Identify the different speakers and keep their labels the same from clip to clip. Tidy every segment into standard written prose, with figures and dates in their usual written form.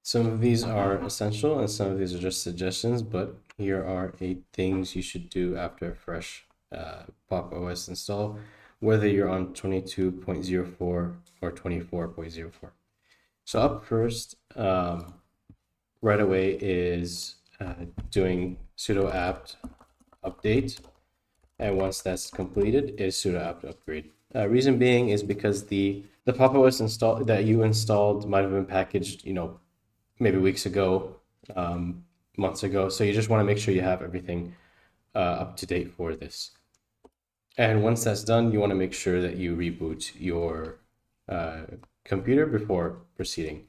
Speaker 1: Some of these are essential and some of these are just suggestions, but here are 8 things you should do after a fresh Pop! OS install, whether you're on 22.04 or 24.04. So up first, right away is doing sudo apt update. And once that's completed, is sudo apt upgrade. Reason being is because the Pop! OS install that you installed might have been packaged, maybe weeks ago, months ago. So you just want to make sure you have everything up to date for this. And once that's done, you want to make sure that you reboot your computer before proceeding.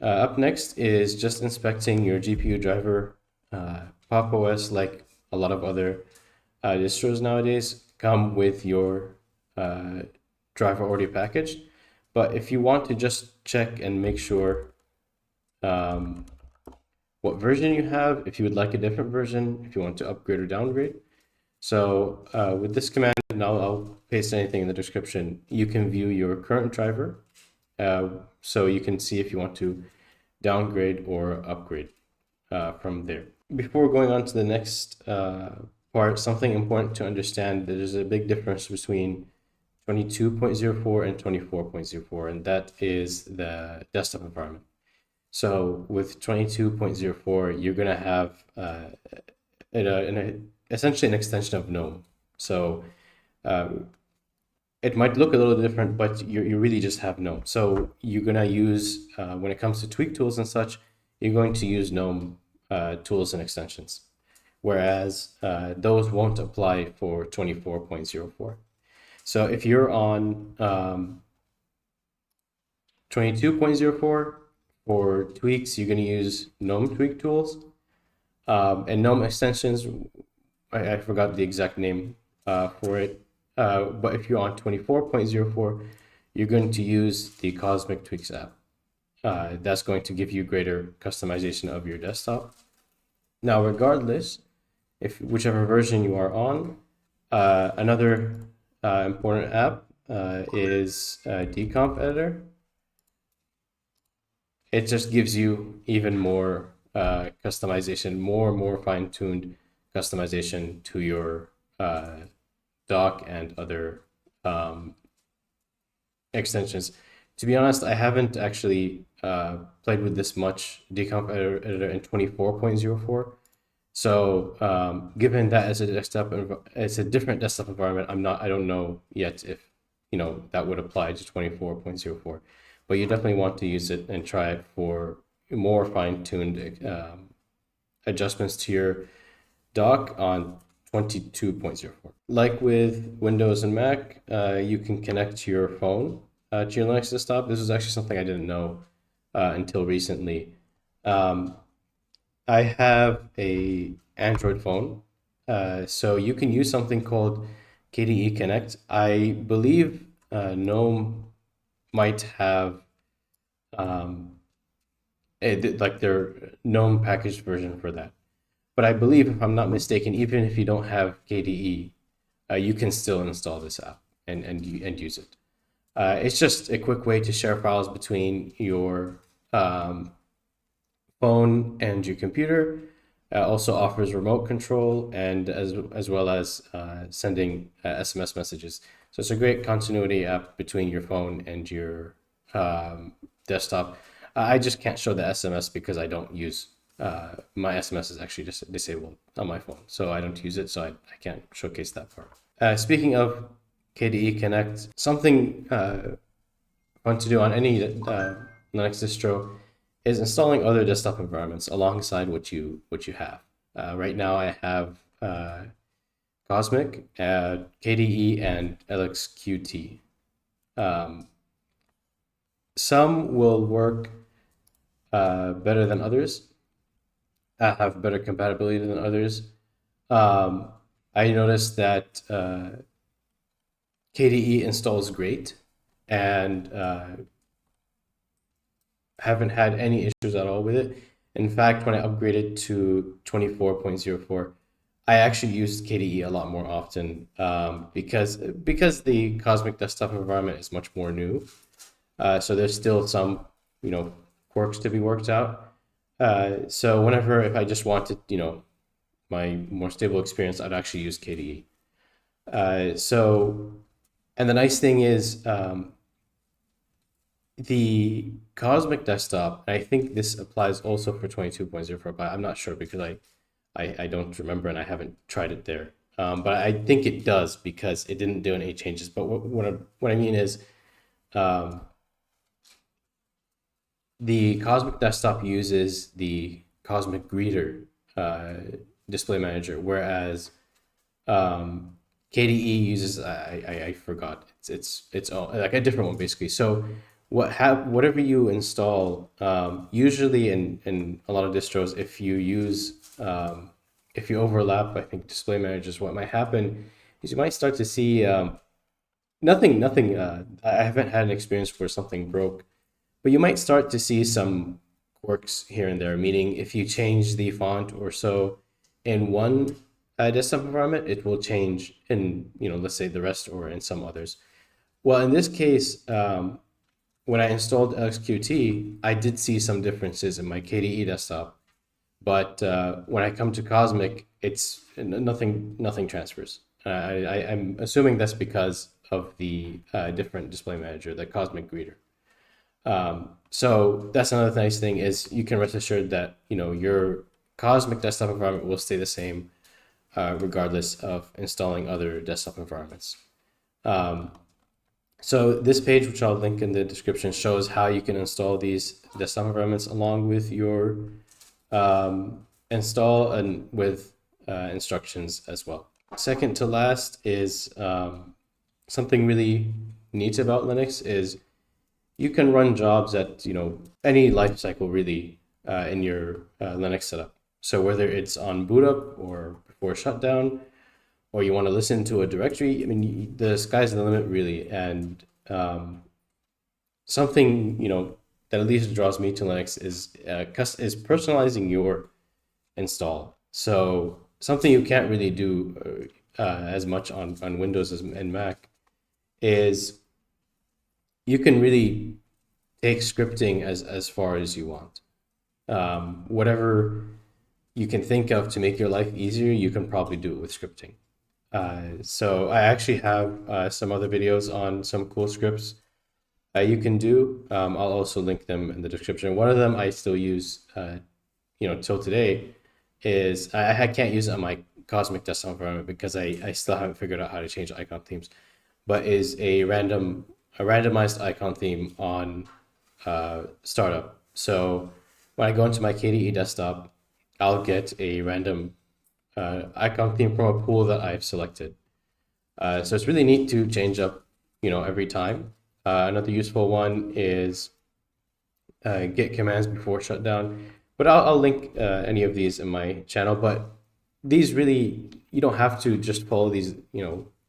Speaker 1: Up next is just inspecting your GPU driver. Pop! OS, like a lot of other distros nowadays, come with your driver already packaged. But if you want to just check and make sure what version you have, if you would like a different version, if you want to upgrade or downgrade. So with this command, and I'll paste anything in the description, you can view your current driver. So you can see if you want to downgrade or upgrade from there. Before going on to the next part, something important to understand, there's a big difference between 22.04 and 24.04, and that is the desktop environment. So with 22.04, you're going to have essentially an extension of GNOME. So it might look a little different, but you really just have GNOME. So you're going to use, when it comes to tweak tools and such, you're going to use GNOME tools and extensions, whereas those won't apply for 24.04. So if you're on 22.04, for tweaks, you're going to use GNOME tweak tools and GNOME extensions. I forgot the exact name for it. But if you're on 24.04, you're going to use the Cosmic Tweaks app. That's going to give you greater customization of your desktop. Now, regardless, if whichever version you are on, another important app is dconf editor. It just gives you even more customization, more fine-tuned customization to your dock and other extensions. To be honest, I haven't actually played with this much dconf editor in 24.04. So given that as it's a different desktop environment, I don't know yet if that would apply to 24.04. But you definitely want to use it and try it for more fine-tuned adjustments to your dock on 22.04. Like with Windows and Mac, you can connect your phone to your Linux desktop. This is actually something I didn't know until recently. I have a Android phone, so you can use something called KDE Connect. I believe GNOME might have like their GNOME packaged version for that. But I believe, if I'm not mistaken, even if you don't have KDE, you can still install this app and use it. It's just a quick way to share files between your phone and your computer. Also offers remote control and as well as sending SMS messages. So it's a great continuity app between your phone and your desktop. I just can't show the SMS because I don't use my SMS is actually just disabled on my phone, so I don't use it, so I can't showcase that part. Speaking of KDE Connect, something fun to do on any Linux distro is installing other desktop environments alongside what you have. Right now I have Cosmic, KDE, and LXQT. Some will work better than others, have better compatibility than others. I noticed that KDE installs great and haven't had any issues at all with it. In fact, when I upgraded to 24.04, I actually used KDE a lot more often because the Cosmic desktop environment is much more new. So there's still some, quirks to be worked out. So whenever, if I just wanted, my more stable experience, I'd actually use KDE. And the nice thing is, the Cosmic Desktop, and I think this applies also for 22.04, but I'm not sure because I don't remember and I haven't tried it there. But I think it does because it didn't do any changes. But what I mean is, um, the Cosmic Desktop uses the Cosmic Greeter display manager, whereas KDE uses, I forgot, it's like a different one basically. So whatever you install, usually in a lot of distros, if you overlap, I think display managers, what might happen is you might start to see nothing. I haven't had an experience where something broke, but you might start to see some quirks here and there, meaning if you change the font or so in one desktop environment, it will change in, let's say the rest or in some others. Well, in this case, when I installed LXQT, I did see some differences in my KDE desktop, but when I come to Cosmic, it's nothing transfers. I'm assuming that's because of the different display manager, the Cosmic Greeter. So that's another nice thing is you can rest assured that your Cosmic desktop environment will stay the same regardless of installing other desktop environments. So this page, which I'll link in the description, shows how you can install these desktop environments along with your install and with instructions as well. Second to last is something really neat about Linux is you can run jobs at any life cycle really in your Linux setup. So whether it's on boot up or before shutdown, or you want to listen to a directory, I mean, the sky's the limit really. And something that at least draws me to Linux is personalizing your install. So something you can't really do as much on Windows and Mac is you can really take scripting as far as you want. Whatever you can think of to make your life easier, you can probably do it with scripting. So I actually have some other videos on some cool scripts you can do. I'll also link them in the description. One of them I still use, till today is I can't use it on my Cosmic desktop environment because I still haven't figured out how to change icon themes, but is a randomized icon theme on startup. So when I go into my KDE desktop, I'll get a random icon theme from a pool that I've selected. So it's really neat to change up, every time. Another useful one is get commands before shutdown. But I'll link any of these in my channel. But these really, you don't have to just follow these,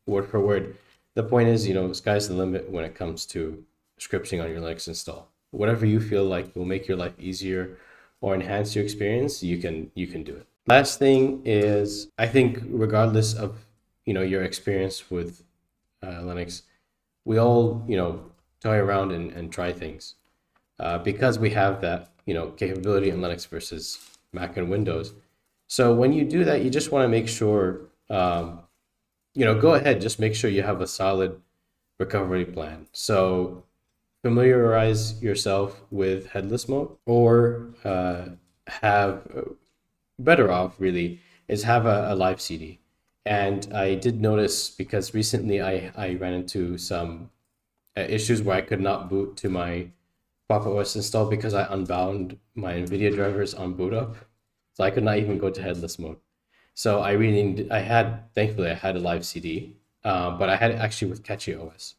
Speaker 1: word for word. The point is, sky's the limit when it comes to scripting on your Linux install. Whatever you feel like will make your life easier or enhance your experience, you can do it. Last thing is, I think regardless of your experience with Linux, we all toy around and try things because we have that capability in Linux versus Mac and Windows. So when you do that, you just want to make sure go ahead, just make sure you have a solid recovery plan. So familiarize yourself with headless mode, or have better off really is have a live CD. And I did notice because recently I ran into some issues where I could not boot to my Pop! OS install because I unbound my NVIDIA drivers on boot up. So I could not even go to headless mode. So thankfully I had a live CD, but I had it actually with Catchy OS.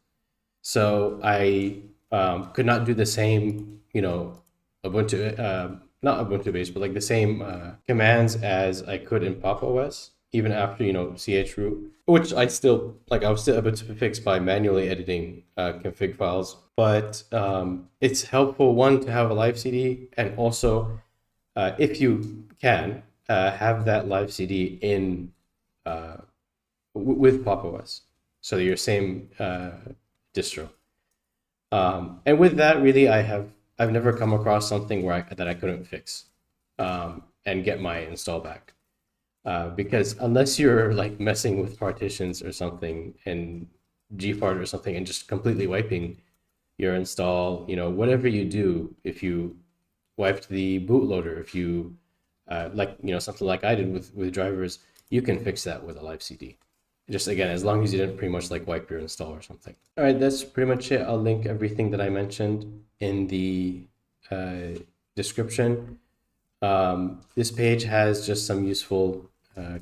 Speaker 1: So I could not do the same, Ubuntu, not Ubuntu based, but like the same commands as I could in Pop! OS, even after, chroot, which I was still able to fix by manually editing config files. But it's helpful, one, to have a live CD, and also, if you can, have that live CD in with Pop! OS, so your same distro. And with that, really, I have I've never come across something that I couldn't fix and get my install back. Because unless you're like messing with partitions or something and gfart or something and just completely wiping your install, whatever you do, if you wiped the bootloader, if you something like I did with drivers, you can fix that with a live CD. Just again, as long as you didn't pretty much like wipe your install or something. All right, that's pretty much it. I'll link everything that I mentioned in the description. This page has just some useful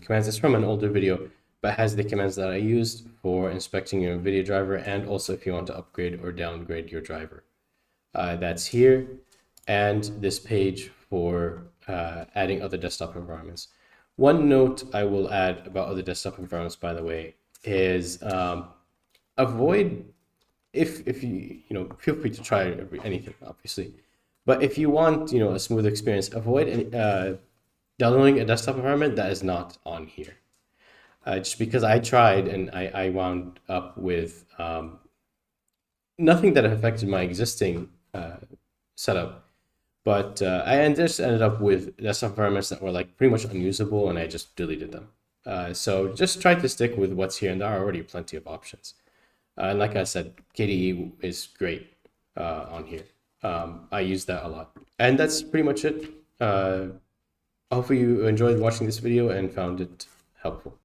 Speaker 1: commands. It's from an older video, but has the commands that I used for inspecting your NVIDIA driver and also if you want to upgrade or downgrade your driver. That's here, and this page for adding other desktop environments. One note I will add about other desktop environments, by the way, is avoid, if you feel free to try anything, obviously, but if you want a smooth experience, avoid downloading a desktop environment that is not on here. Just because I tried and I wound up with nothing that affected my existing setup, but I just ended up with desktop environments that were like pretty much unusable, and I just deleted them. So just try to stick with what's here, and there are already plenty of options. And like I said, KDE is great on here. I use that a lot. And that's pretty much it. Hopefully you enjoyed watching this video and found it helpful.